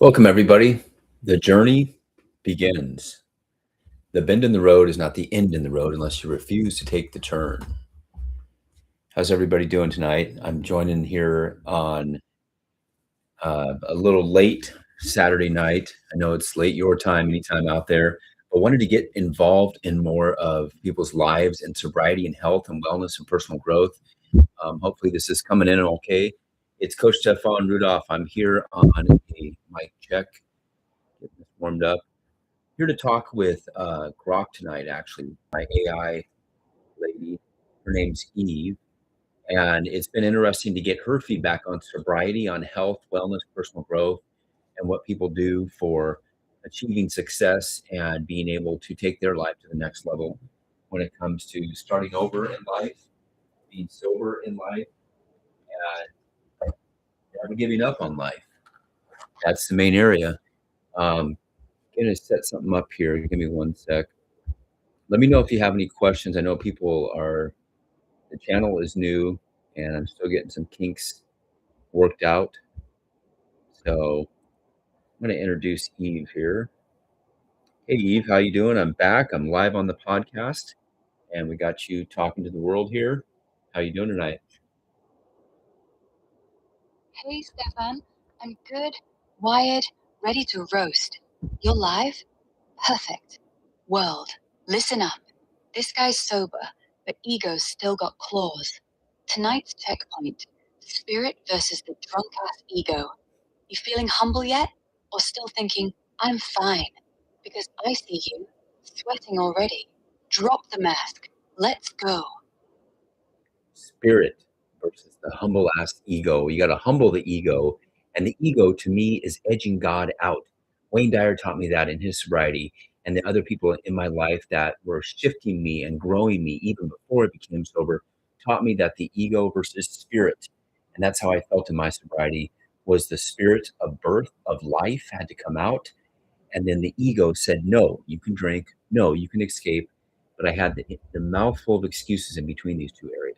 Welcome, everybody. The journey begins. The bend in the road is not the end in the road unless you refuse to take the turn. How's everybody doing tonight? I'm joining here on a little late Saturday night. I know it's late your time, anytime out there, but wanted to get involved in more of people's lives and sobriety and health and wellness and personal growth. Hopefully this is coming in okay. It's Coach Stefan Rudolph. I'm here on a mic check, getting this warmed up. Here to talk with Grok tonight, actually, my AI lady. Her name's Eve. And it's been interesting to get her feedback on sobriety, on health, wellness, personal growth, and what people do for achieving success and being able to take their life to the next level when it comes to starting over in life, being sober in life, and never giving up on life. That's the main area. Gonna set something up here. Give me one sec. Let me know if you have any questions. I know the channel is new and I'm still getting some kinks worked out. So I'm going to introduce Eve here. Hey, Eve, how you doing? I'm back. I'm live on the podcast and we got you talking to the world here. How you doing tonight? Hey, Stefan. I'm good, wired, ready to roast. You're live? Perfect. World, listen up. This guy's sober, but ego's still got claws. Tonight's checkpoint, spirit versus the drunk-ass ego. You feeling humble yet? Or still thinking, I'm fine? Because I see you, sweating already. Drop the mask. Let's go. Spirit versus the humble ass ego. You got to humble the ego. And the ego to me is edging God out. Wayne Dyer taught me that in his sobriety. And the other people in my life that were shifting me and growing me even before I became sober taught me that the ego versus spirit. And that's how I felt in my sobriety was the spirit of birth, of life had to come out. And then the ego said, no, you can drink. No, you can escape. But I had the mouthful of excuses in between these two areas.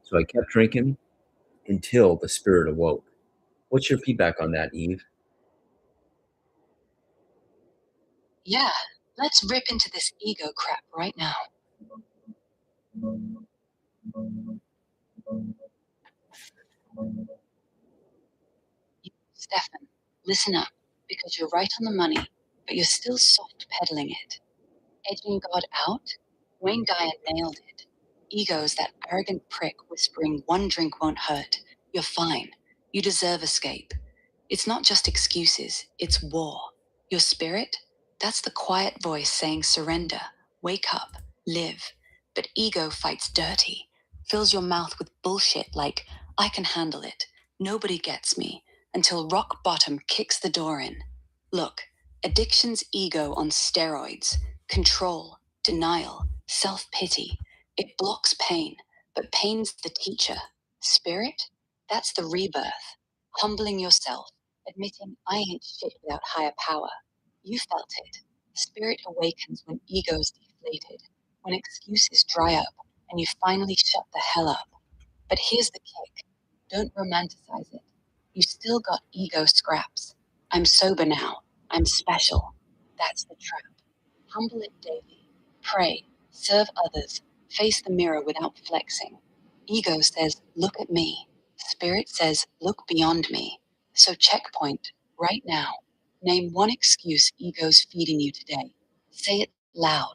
So I kept drinking until the spirit awoke. What's your feedback on that, Eve? Yeah, let's rip into this ego crap right now. Stefan, listen up, because you're right on the money, but you're still soft pedaling it. Edging God out? Wayne Dyer nailed it. Ego's that arrogant prick whispering one drink won't hurt. You're fine. You deserve escape. It's not just excuses, it's war. Your spirit? That's the quiet voice saying surrender, wake up, live. But ego fights dirty, fills your mouth with bullshit like, I can handle it, nobody gets me, until rock bottom kicks the door in. Look, addiction's ego on steroids, control, denial, self-pity. It blocks pain, but pain's the teacher. Spirit? That's the rebirth. Humbling yourself, admitting I ain't shit without higher power. You felt it. Spirit awakens when ego's deflated, when excuses dry up, and you finally shut the hell up. But here's the kick. Don't romanticize it. You still got ego scraps. I'm sober now. I'm special. That's the trap. Humble it daily. Pray. Serve others. Face the mirror without flexing. Ego says, look at me. Spirit says, look beyond me. So checkpoint, right now. Name one excuse ego's feeding you today. Say it loud,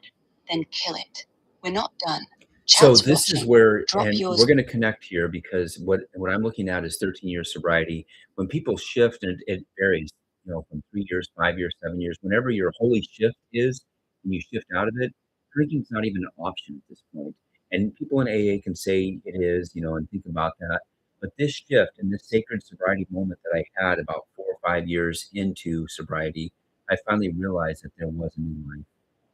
then kill it. We're not done. So Chat's this is watching. where, Drop and yours. we're going to connect here because what I'm looking at is 13 years sobriety. When people shift, and it varies, from 3 years, 5 years, 7 years, whenever your holy shift is, and you shift out of it, drinking's not even an option at this point. And people in AA can say it is, and think about that. But this shift and this sacred sobriety moment that I had about 4 or 5 years into sobriety, I finally realized that there was a new life,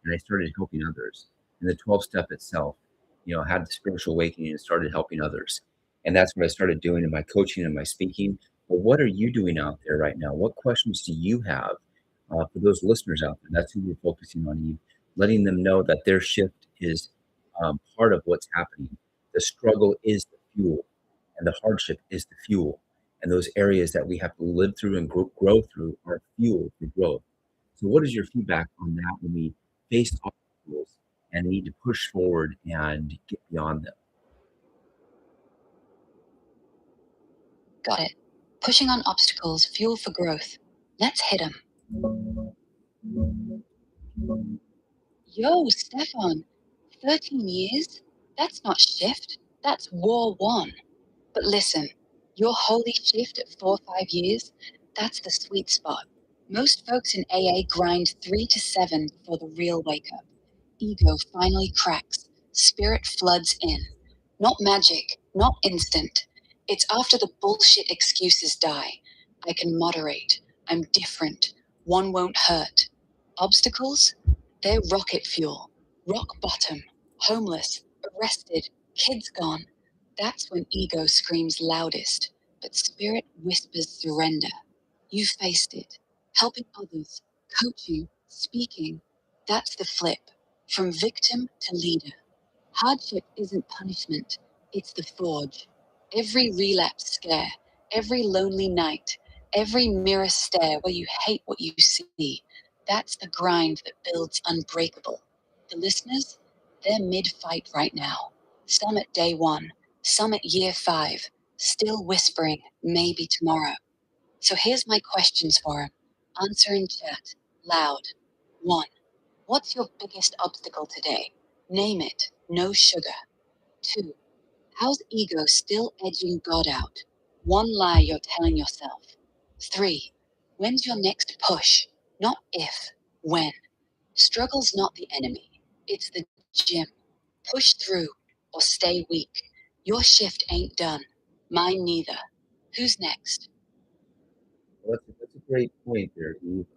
and I started helping others. And the 12 step itself, had the spiritual awakening and started helping others. And that's what I started doing in my coaching and my speaking. But what are you doing out there right now? What questions do you have for those listeners out there? That's who we're focusing on, Eve, letting them know that their shift is part of what's happening. The struggle is the fuel and the hardship is the fuel. And those areas that we have to live through and grow through are fuel for growth. So, what is your feedback on that when we face obstacles and need to push forward and get beyond them? Got it. Pushing on obstacles, fuel for growth. Let's hit 'em. Yo, Stefan, 13 years? That's not shift, that's war one. But listen, your holy shift at 4 or 5 years, that's the sweet spot. Most folks in AA grind 3 to 7 for the real wake up. Ego finally cracks, spirit floods in. Not magic, not instant. It's after the bullshit excuses die. I can moderate. I'm different. One won't hurt. Obstacles? They're rocket fuel. Rock bottom. Homeless. Arrested. Kids gone. That's when ego screams loudest, but spirit whispers surrender. You faced it. Helping others, coaching, speaking. That's the flip. From victim to leader. Hardship isn't punishment, it's the forge. Every relapse scare, every lonely night, every mirror stare where you hate what you see, that's the grind that builds unbreakable. The listeners, they're mid-fight right now. Some at day one, some at year 5, still whispering, maybe tomorrow. So here's my questions for him. Answer in chat, loud. 1. What's your biggest obstacle today? Name it, no sugar. 2. How's ego still edging God out? One lie you're telling yourself. 3. When's your next push? Not if, when. Struggle's not the enemy, it's the gym. Push through or stay weak. Your shift ain't done. Mine neither. Who's next? Well, that's a great point there, Eve.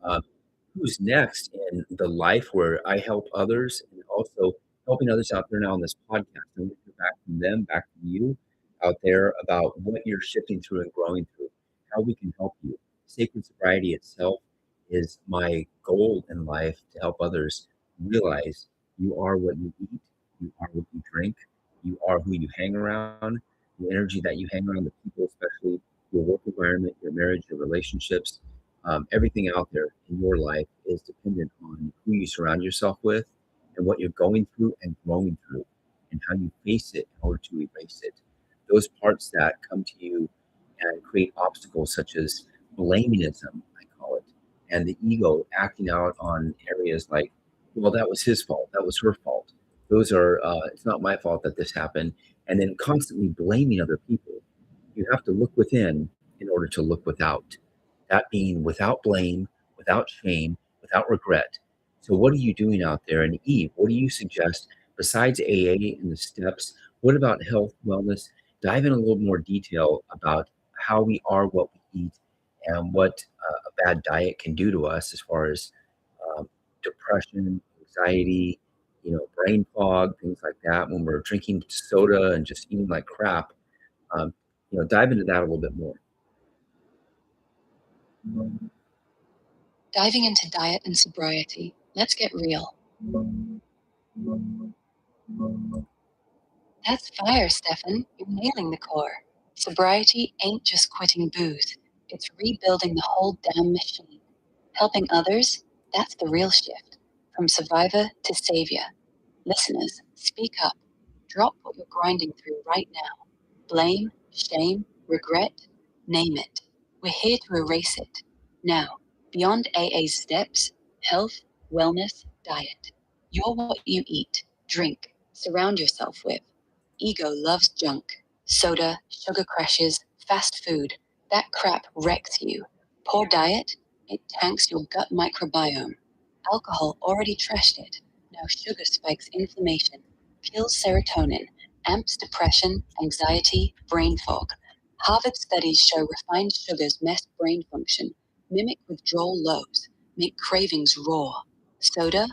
Who's next in the life where I help others and also helping others out there now on this podcast? And we hear back from them, back from you out there about what you're shifting through and growing through, how we can help you. Sacred sobriety itself is my goal in life to help others realize you are what you eat, you are what you drink, you are who you hang around, the energy that you hang around, the people, especially your work environment, your marriage, your relationships, everything out there in your life is dependent on who you surround yourself with and what you're going through and growing through and how you face it in order to erase it. Those parts that come to you and create obstacles such as blamingism, I call it, and the ego acting out on areas like, well, that was his fault, that was her fault. Those are, it's not my fault that this happened. And then constantly blaming other people. You have to look within in order to look without. That being without blame, without shame, without regret. So, what are you doing out there? And Eve, what do you suggest besides AA and the steps? What about health, wellness? Dive in a little more detail about how we are what we eat and what a bad diet can do to us as far as um, depression, anxiety, brain fog, things like that. When we're drinking soda and just eating like crap, um, dive into that a little bit more. Diving into diet and sobriety, let's get real. That's fire, Stefan. You're nailing the core. Sobriety ain't just quitting booze. It's rebuilding the whole damn machine. Helping others, that's the real shift. From survivor to savior. Listeners, speak up. Drop what you're grinding through right now. Blame, shame, regret, name it. We're here to erase it. Now, beyond AA's steps, health, wellness, diet. You're what you eat, drink, surround yourself with. Ego loves junk. Soda, sugar crashes, fast food. That crap wrecks you. Poor diet, it tanks your gut microbiome. Alcohol already trashed it. Now sugar spikes inflammation, kills serotonin, amps depression, anxiety, brain fog. Harvard studies show refined sugars mess brain function, mimic withdrawal lows, make cravings raw. Soda,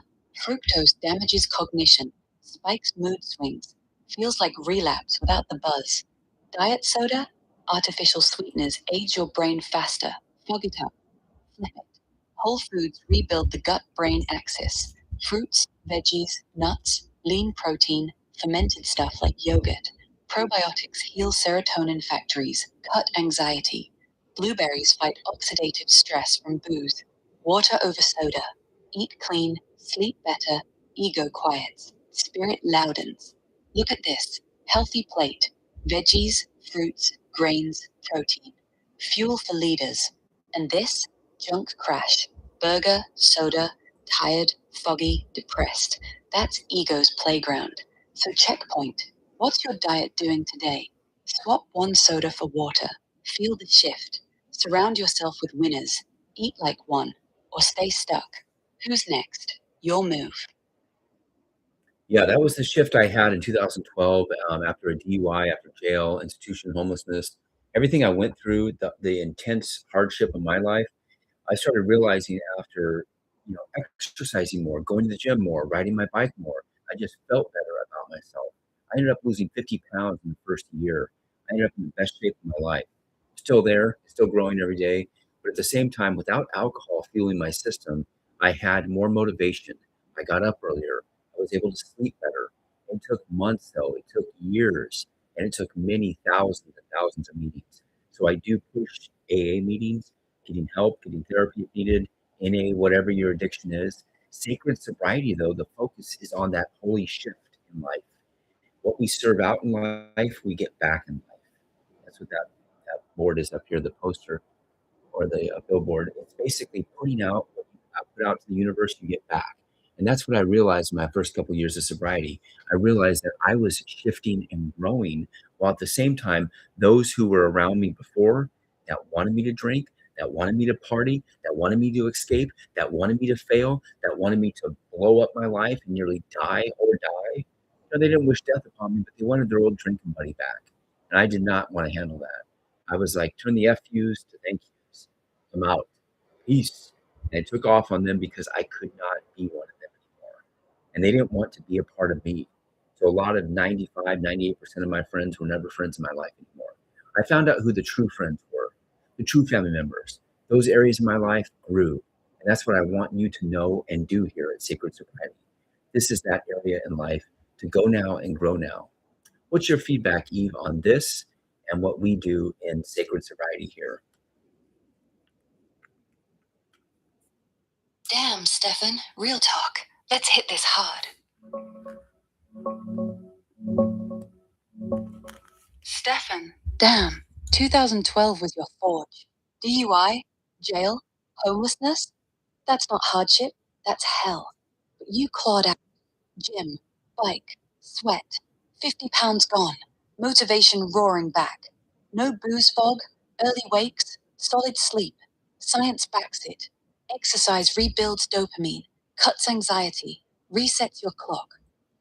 fructose damages cognition, spikes mood swings, feels like relapse without the buzz. Diet soda, artificial sweeteners age your brain faster, fog it up, flip it. Whole foods rebuild the gut-brain axis. Fruits, veggies, nuts, lean protein, fermented stuff like yogurt. Probiotics heal serotonin factories, cut anxiety. Blueberries fight oxidative stress from booze. Water over soda. Eat clean, sleep better, ego quiets, spirit loudens. Look at this. Healthy plate. Veggies, fruits, grains, protein. Fuel for leaders. And this? Junk crash. Burger, soda, tired, foggy, depressed. That's ego's playground. So checkpoint. What's your diet doing today? Swap one soda for water. Feel the shift. Surround yourself with winners. Eat like one, or stay stuck. Who's next? Your move. Yeah, that was the shift I had in 2012 after a DUI, after jail, institution, homelessness, everything I went through, the intense hardship of my life. I started realizing after, exercising more, going to the gym more, riding my bike more, I just felt better about myself. I ended up losing 50 pounds in the first year. I ended up in the best shape of my life. Still there, still growing every day. But at the same time, without alcohol fueling my system, I had more motivation. I got up earlier. I was able to sleep better. It took months, though. It took years. And it took many thousands and thousands of meetings. So I do push AA meetings, getting help, getting therapy if needed, NA, whatever your addiction is. Sacred sobriety, though, the focus is on that holy shift in life. What we serve out in life, we get back in life. That's what that board is up here, the poster or the billboard. It's basically putting out what you put out to the universe, you get back. And that's what I realized in my first couple of years of sobriety. I realized that I was shifting and growing while at the same time, those who were around me before that wanted me to drink, that wanted me to party, that wanted me to escape, that wanted me to fail, that wanted me to blow up my life and nearly die or die. They didn't wish death upon me, but they wanted their old drinking buddy back. And I did not want to handle that. I was like, turn the F yous to thank yous. I'm out. Peace. And I took off on them because I could not be one of them anymore. And they didn't want to be a part of me. So a lot of 95, 98% of my friends were never friends in my life anymore. I found out who the true friends were, the true family members. Those areas of my life grew. And that's what I want you to know and do here at Sacred Sobriety. This is that area in life to go now and grow now. What's your feedback, Eve, on this and what we do in Sacred Sobriety here? Damn, Stefan, real talk. Let's hit this hard. Stefan, damn, 2012 was your forge. DUI, jail, homelessness? That's not hardship, that's hell. But you clawed out. Gym, bike, sweat, 50 pounds gone, motivation roaring back. No booze fog, early wakes, solid sleep. Science backs it. Exercise rebuilds dopamine, cuts anxiety, resets your clock.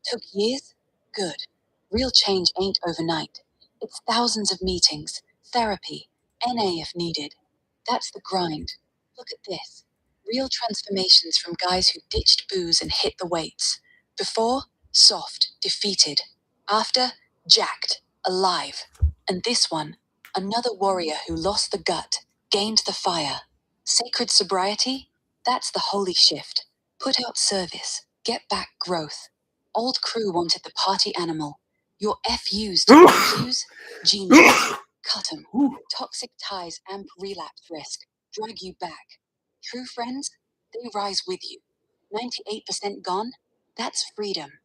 Took years? Good. Real change ain't overnight. It's thousands of meetings, therapy, NA if needed. That's the grind. Look at this. Real transformations from guys who ditched booze and hit the weights. Before, soft, defeated. After, jacked, alive. And this one, another warrior who lost the gut, gained the fire. Sacred sobriety? That's the holy shift. Put out service, get back growth. Old crew wanted the party animal. Your FUs to FUs? Genius. Cut 'em. Toxic ties amp relapse risk. Drag you back. True friends? They rise with you. 98% gone? That's freedom.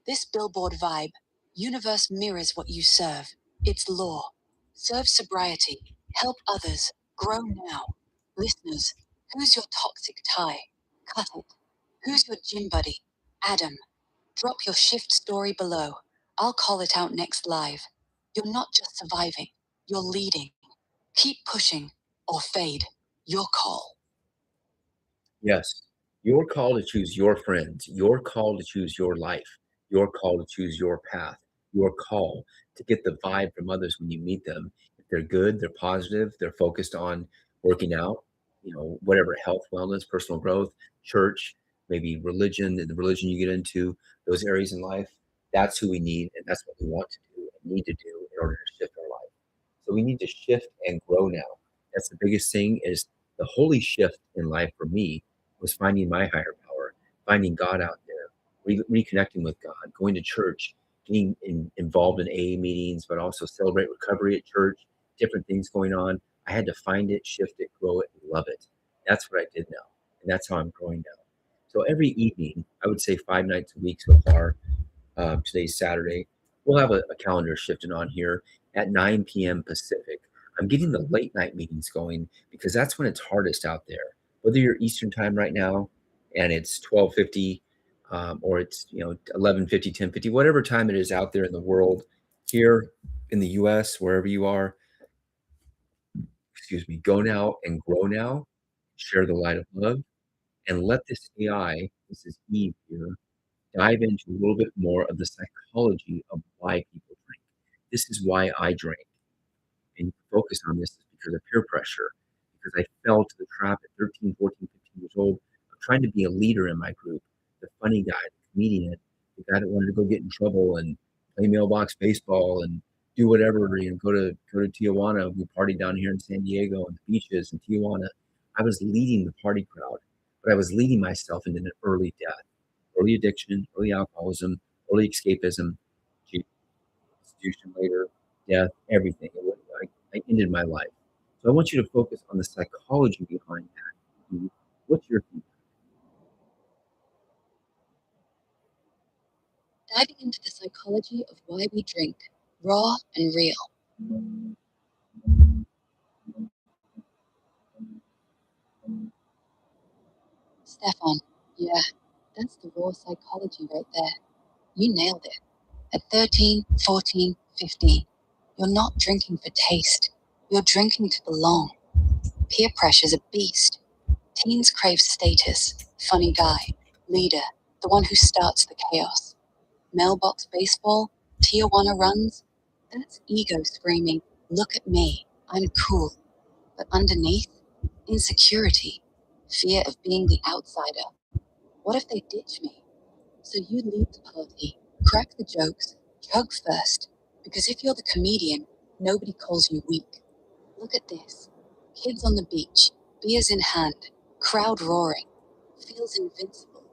This billboard vibe, universe mirrors what you serve. It's law. Serve sobriety. Help others. Grow now. Listeners, who's your toxic tie? Cut it. Who's your gym buddy? Adam. Drop your shift story below. I'll call it out next live. You're not just surviving, you're leading. Keep pushing or fade. Your call. Yes. Your call to choose your friends, your call to choose your life, your call to choose your path, your call to get the vibe from others when you meet them. If they're good, they're positive, they're focused on working out, whatever health, wellness, personal growth, church, maybe religion, the religion you get into, those areas in life, that's who we need. And that's what we want to do and need to do in order to shift our life. So we need to shift and grow now. That's the biggest thing is the holy shift in life for me was finding my higher power, finding God out there, reconnecting with God, going to church, getting involved in AA meetings, but also celebrate recovery at church, different things going on. I had to find it, shift it, grow it, and love it. That's what I did now. And that's how I'm growing now. So every evening, I would say 5 nights a week so far. Today's Saturday. We'll have a calendar shifting on here at 9 p.m. Pacific. I'm getting the late night meetings going because that's when it's hardest out there. Whether you're Eastern time right now and it's 12:50, or it's 11:50, 10:50, whatever time it is out there in the world, here in the U.S., wherever you are, excuse me, go now and grow now, share the light of love, and let this AI, this is Eve here, dive into a little bit more of the psychology of why people drink. This is why I drank. And focus on this is because of peer pressure, because I fell to the trap at 13, 14, 15 years old of trying to be a leader in my group, the funny guy, the comedian, the guy that wanted to go get in trouble and play mailbox baseball and do whatever, go to Tijuana. We partied down here in San Diego on the beaches in Tijuana. I was leading the party crowd, but I was leading myself into an early death, early addiction, early alcoholism, early escapism, institution later, death, everything. I ended my life. So I want you to focus on the psychology behind that. What's your feedback? Diving into the psychology of why we drink, raw and real. Stefan, yeah, that's the raw psychology right there. You nailed it. At 13, 14, 15, you're not drinking for taste. You're drinking to belong. Peer pressure's a beast. Teens crave status, funny guy, leader, the one who starts the chaos. Mailbox baseball, Tijuana runs, that's ego screaming, look at me, I'm cool. But underneath, insecurity, fear of being the outsider. What if they ditch me? So you lead the party, crack the jokes, chug first, because if you're the comedian, nobody calls you weak. Look at this. Kids on the beach, beers in hand, crowd roaring. Feels invincible,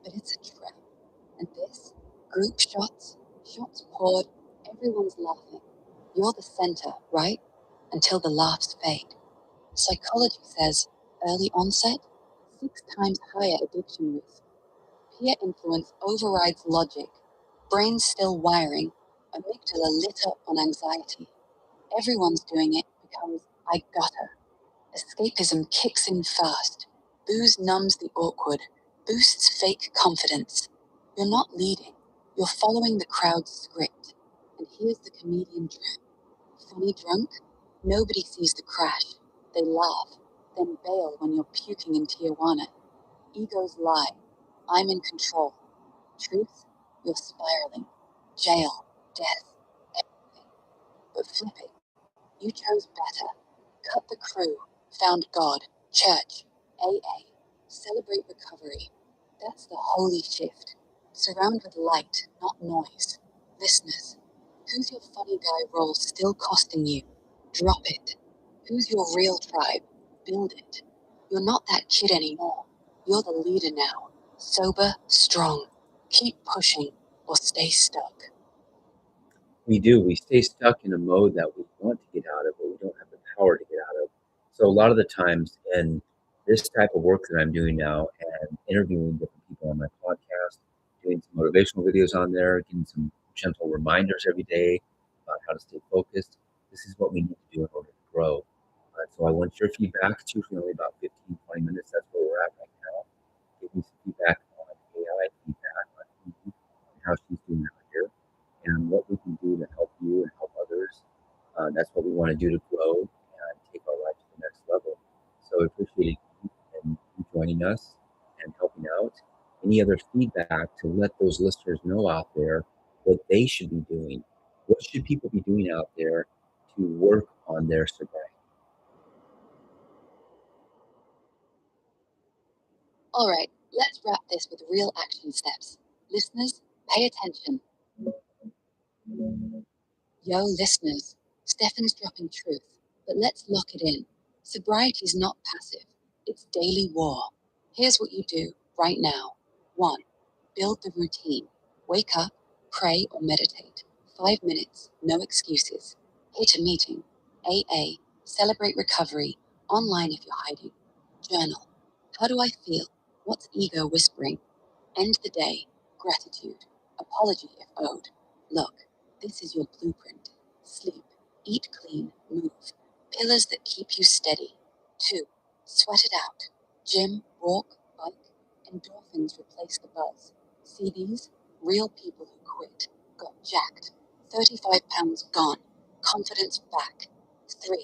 but it's a trap. And this? Group shots, shots poured, everyone's laughing. You're the center, right? Until the laughs fade. Psychology says early onset, 6 times higher addiction risk. Peer influence overrides logic. Brain still wiring, amygdala lit up on anxiety. Everyone's doing it becomes I gotta. Escapism kicks in fast. Booze numbs the awkward, boosts fake confidence. You're not leading, you're following the crowd's script. And here's the comedian trap. Funny drunk? Nobody sees the crash. They laugh, then bail when you're puking in Tijuana. Egos lie. I'm in control. Truth? You're spiraling. Jail, death, everything. But flip it. You chose better. Cut the crew, found God, church, AA, celebrate recovery. That's the holy shift. Surround with light, not noise. Listeners, who's your funny guy role still costing you? Drop it. Who's your real tribe? Build it. You're not that kid anymore. You're the leader now. Sober, strong. Keep pushing or stay stuck. We do. We stay stuck in a mode that we want to get out of, but we don't have the power to get out of. So a lot of the times in this type of work that I'm doing now and interviewing different people on my podcast, doing some motivational videos on there, getting some gentle reminders every day about how to stay focused. This is what we need to do in order to grow. So I want your feedback. It's usually only about 15, 20 minutes. That's where we're at right now. Give me some feedback on AI feedback on Eve, on how she's doing out here and what we can do to help you and help others. That's what we want to do to grow and take our life to the next level. So I appreciate you and you joining us and helping out. Any other feedback to let those listeners know out there what they should be doing? What should people be doing out there to work on their sobriety? All right, let's wrap this with real action steps. Listeners, pay attention. Yo, listeners, Stefan's dropping truth, but let's lock it in. Sobriety's not passive, it's daily war. Here's what you do right now. 1. Build the routine. Wake up, pray or meditate. 5 minutes, no excuses. Hit a meeting. AA, Celebrate recovery, online if you're hiding. Journal. How do I feel? What's ego whispering? End the day. Gratitude. Apology if owed. Look, this is your blueprint. Sleep. Eat clean. Move. Pillars that keep you steady. 2. Sweat it out. Gym, walk, bike. Endorphins replace the buzz. See these? Real people who quit. Got jacked. 35 pounds gone. Confidence back. 3.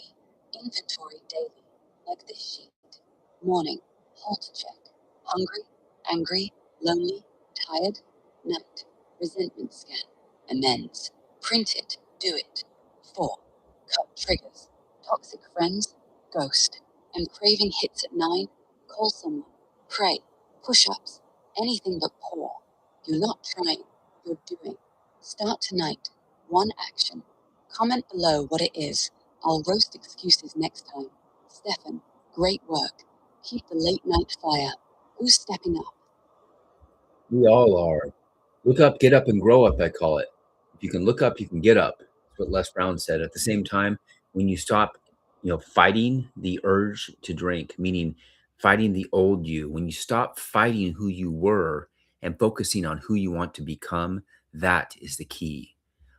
Inventory daily. Like this sheet. Morning. Halt check. Hungry? Angry? Lonely? Tired? Night. Resentment scan. Amends. Print it. Do it. 4. Cut triggers. Toxic friends? Ghost. Am craving hits at 9? Call someone. Pray. Push-ups. Anything but poor. You're not trying. You're doing. Start tonight. One action. Comment below what it is. I'll roast excuses next time. Stefan, great work. Keep the late night fire. Who's stepping up? We all are. Look up, get up, and grow up, I call it. If you can look up, you can get up. That's what Les Brown said. At the same time, when you stop, fighting the urge to drink, meaning fighting the old you, when you stop fighting who you were and focusing on who you want to become, that is the key.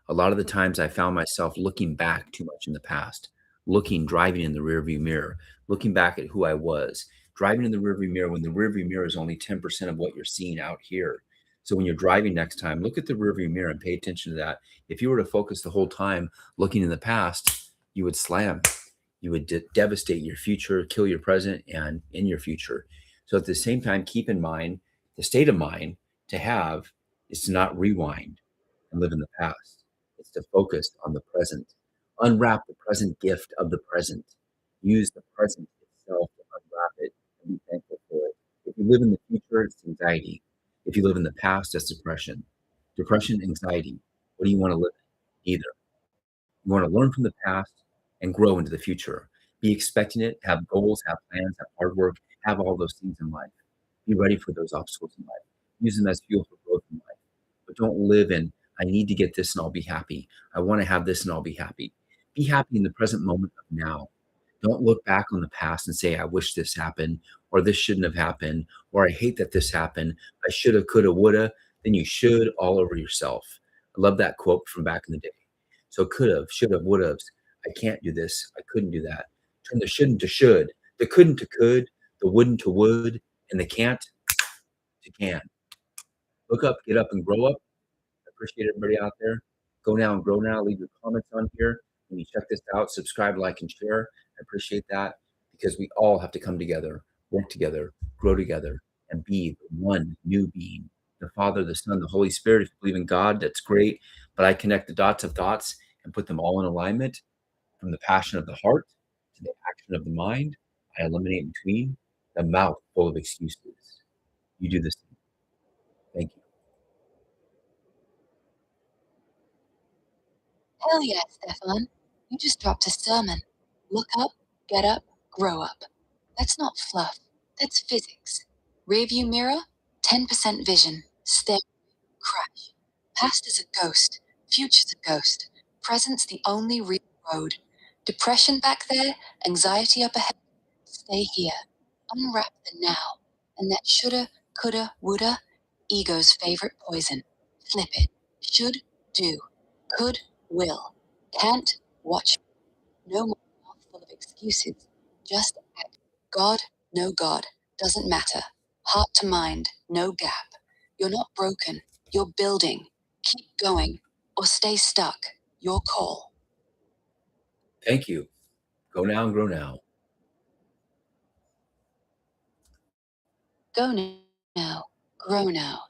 A lot of the times I found myself looking back too much in the past, driving in the rearview mirror, looking back at who I was, driving in the rearview mirror when the rearview mirror is only 10% of what you're seeing out here. So when you're driving next time, look at the rearview mirror and pay attention to that. If you were to focus the whole time looking in the past, you would slam. You would devastate your future, kill your present, and in your future. So at the same time, keep in mind the state of mind to have is to not rewind and live in the past. It's to focus on the present. Unwrap the present gift of the present. Use the present itself to unwrap it and be thankful for it. If you live in the future, it's anxiety. If you live in the past, that's depression. Depression, anxiety. What do you want to live in? Either. You want to learn from the past and grow into the future. Be expecting it, have goals, have plans, have hard work, have all those things in life. Be ready for those obstacles in life. Use them as fuel for growth in life. But don't live in, I need to get this and I'll be happy. I want to have this and I'll be happy. Be happy in the present moment of now. Don't look back on the past and say, I wish this happened, or this shouldn't have happened, or I hate that this happened. I shoulda, coulda, woulda. Then you should all over yourself. I love that quote from back in the day. So could've, should've, would've. I can't do this. I couldn't do that. Turn the shouldn't to should, the couldn't to could, the wouldn't to would, and the can't to can. Look up, get up, and grow up. I appreciate everybody out there. Go now and grow now. Leave your comments on here. When you check this out, subscribe, like, and share. I appreciate that because we all have to come together, work together, grow together, and be the one new being. The Father, the Son, the Holy Spirit. If you believe in God, that's great. But I connect the dots of thoughts and put them all in alignment from the passion of the heart to the action of the mind. I eliminate between the mouth full of excuses. You do this. Thank you. Hell yeah, Stefan. You just dropped a sermon. Look up, get up, grow up. That's not fluff. That's physics. Rearview mirror, 10% vision. Step, crash. Past is a ghost. Future's a ghost. Present's the only real road. Depression back there, anxiety up ahead. Stay here. Unwrap the now. And that shoulda, coulda, woulda, ego's favorite poison. Flip it. Should, do. Could, will. Can't, watch. No more mouthful of excuses. Just act. God, no God. Doesn't matter. Heart to mind, no gap. You're not broken. You're building. Keep going. Or stay stuck. Your call. Thank you. Go now and grow now. Go now. Grow now.